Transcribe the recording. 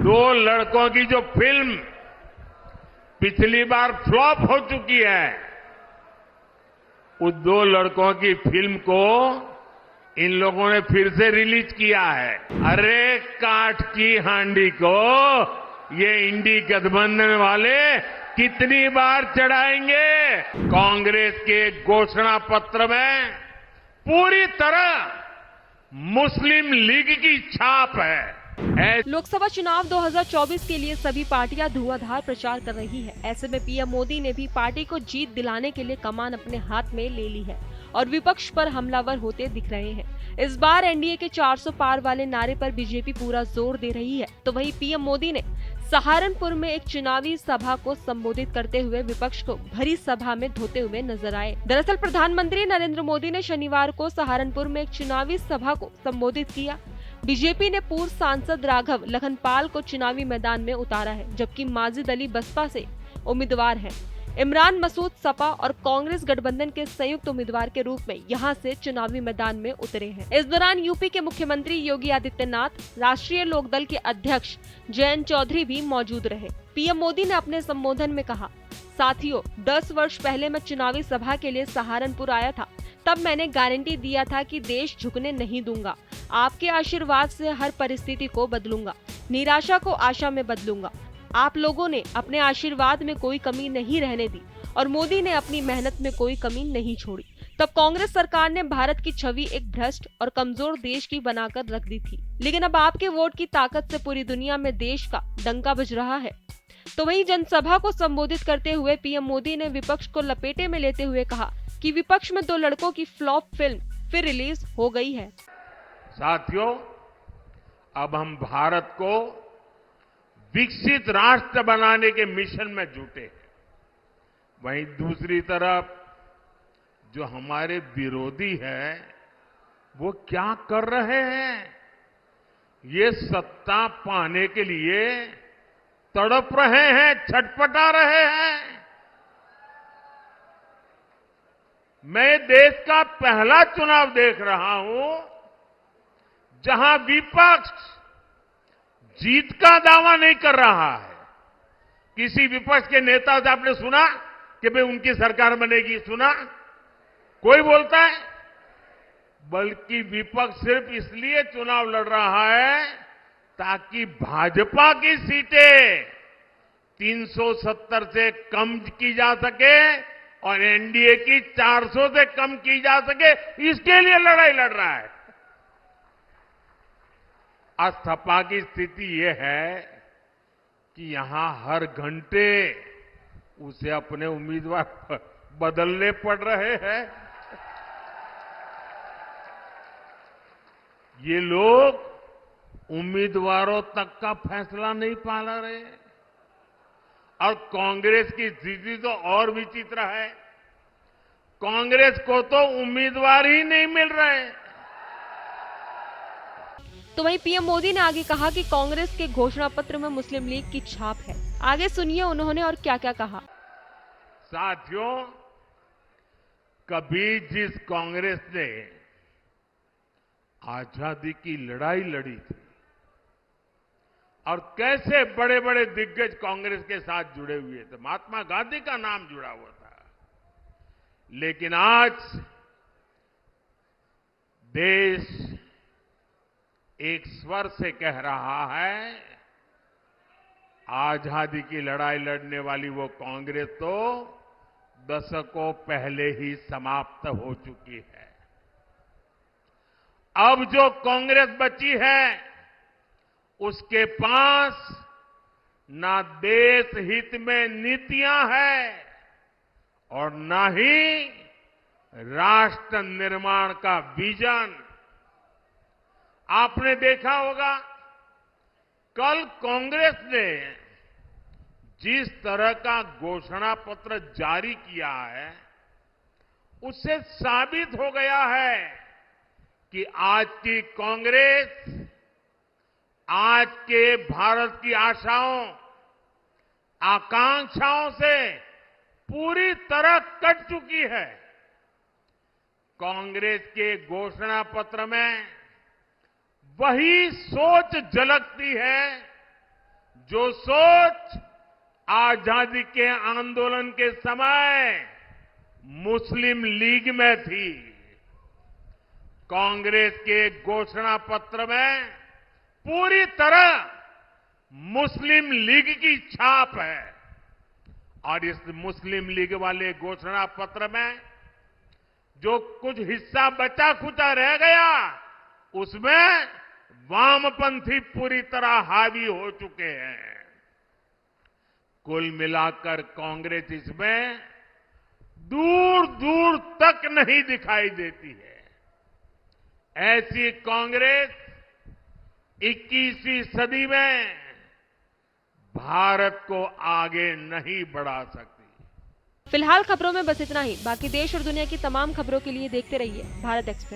दो लड़कों की जो फिल्म पिछली बार फ्लॉप हो चुकी है, उस दो लड़कों की फिल्म को इन लोगों ने फिर से रिलीज किया है। अरे काठ की हांडी को ये इंडी गठबंधन वाले कितनी बार चढ़ाएंगे? कांग्रेस के घोषणा पत्र में पूरी तरह मुस्लिम लीग की छाप है। लोकसभा चुनाव 2024 के लिए सभी पार्टियां धुआंधार प्रचार कर रही है। ऐसे में पीएम मोदी ने भी पार्टी को जीत दिलाने के लिए कमान अपने हाथ में ले ली है और विपक्ष पर हमलावर होते दिख रहे हैं। इस बार एनडीए के 400 पार वाले नारे पर बीजेपी पूरा जोर दे रही है, तो वहीं पीएम मोदी ने सहारनपुर में एक चुनावी सभा को संबोधित करते हुए विपक्ष को भरी सभा में धोते हुए नजर आए। दरअसल प्रधानमंत्री नरेंद्र मोदी ने शनिवार को सहारनपुर में एक चुनावी सभा को संबोधित किया। बीजेपी ने पूर्व सांसद राघव लखनपाल को चुनावी मैदान में उतारा है, जबकि माजिद अली बसपा से उम्मीदवार हैं। इमरान मसूद सपा और कांग्रेस गठबंधन के संयुक्त उम्मीदवार के रूप में यहां से चुनावी मैदान में उतरे हैं। इस दौरान यूपी के मुख्यमंत्री योगी आदित्यनाथ, राष्ट्रीय लोकदल के अध्यक्ष जयंत चौधरी भी मौजूद रहे। पीएम मोदी ने अपने संबोधन में कहा, साथियों, 10 वर्ष पहले मैं चुनावी सभा के लिए सहारनपुर आया था। तब मैंने गारंटी दिया था कि देश झुकने नहीं दूंगा। आपके आशीर्वाद से हर परिस्थिति को बदलूंगा, निराशा को आशा में बदलूंगा। आप लोगों ने अपने आशीर्वाद में कोई कमी नहीं रहने दी और मोदी ने अपनी मेहनत में कोई कमी नहीं छोड़ी। तब कांग्रेस सरकार ने भारत की छवि एक भ्रष्ट और कमजोर देश की बनाकर रख दी थी, लेकिन अब आपके वोट की ताकत से पूरी दुनिया में देश का डंका बज रहा है। तो वहीं जनसभा को संबोधित करते हुए पीएम मोदी ने विपक्ष को लपेटे में लेते हुए कहा कि विपक्ष में दो लड़कों की फ्लॉप फिल्म फिर रिलीज हो गई है। साथियों, अब हम भारत को विकसित राष्ट्र बनाने के मिशन में जुटे हैं। वहीं दूसरी तरफ जो हमारे विरोधी हैं, वो क्या कर रहे हैं? ये सत्ता पाने के लिए तड़प रहे हैं, छटपटा रहे हैं। मैं देश का पहला चुनाव देख रहा हूं जहां विपक्ष जीत का दावा नहीं कर रहा है। किसी विपक्ष के नेता से आपने सुना कि भाई उनकी सरकार बनेगी? सुना कोई बोलता है? बल्कि विपक्ष सिर्फ इसलिए चुनाव लड़ रहा है ताकि भाजपा की सीटें 370 से कम की जा सके और एनडीए की 400 से कम की जा सके, इसके लिए लड़ाई लड़ रहा है। आज सपा की स्थिति ये है कि यहां हर घंटे उसे अपने उम्मीदवार बदलने पड़ रहे हैं। ये लोग उम्मीदवारों तक का फैसला नहीं पा रहे। और कांग्रेस की स्थिति तो और विचित्र है। कांग्रेस को तो उम्मीदवार ही नहीं मिल रहे। तो वहीं पीएम मोदी ने आगे कहा कि कांग्रेस के घोषणा पत्र में मुस्लिम लीग की छाप है। आगे सुनिए उन्होंने और क्या क्या कहा। साथियों, कभी जिस कांग्रेस ने आजादी की लड़ाई लड़ी थी और कैसे बड़े बड़े दिग्गज कांग्रेस के साथ जुड़े हुए थे, महात्मा गांधी का नाम जुड़ा हुआ था, लेकिन आज देश एक स्वर से कह रहा है, आजादी की लड़ाई लड़ने वाली वो कांग्रेस तो दशकों पहले ही समाप्त हो चुकी है। अब जो कांग्रेस बची है उसके पास ना देश हित में नीतियां हैं और ना ही राष्ट्र निर्माण का विजन। आपने देखा होगा कल कांग्रेस ने जिस तरह का घोषणा पत्र जारी किया है, उससे साबित हो गया है कि आज की कांग्रेस आज के भारत की आशाओं, आकांक्षाओं से पूरी तरह कट चुकी है। कांग्रेस के घोषणा पत्र में वही सोच झलकती है जो सोच आजादी के आंदोलन के समय मुस्लिम लीग में थी, कांग्रेस के घोषणा पत्र में पूरी तरह मुस्लिम लीग की छाप है। और इस मुस्लिम लीग वाले घोषणा पत्र में जो कुछ हिस्सा बचा खुचा रह गया, उसमें वामपंथी पूरी तरह हावी हो चुके हैं। कुल मिलाकर कांग्रेस इसमें दूर दूर तक नहीं दिखाई देती है। ऐसी कांग्रेस 21वीं सदी में भारत को आगे नहीं बढ़ा सकती। फिलहाल खबरों में बस इतना ही। बाकी देश और दुनिया की तमाम खबरों के लिए देखते रहिए भारत एक्सप्रेस।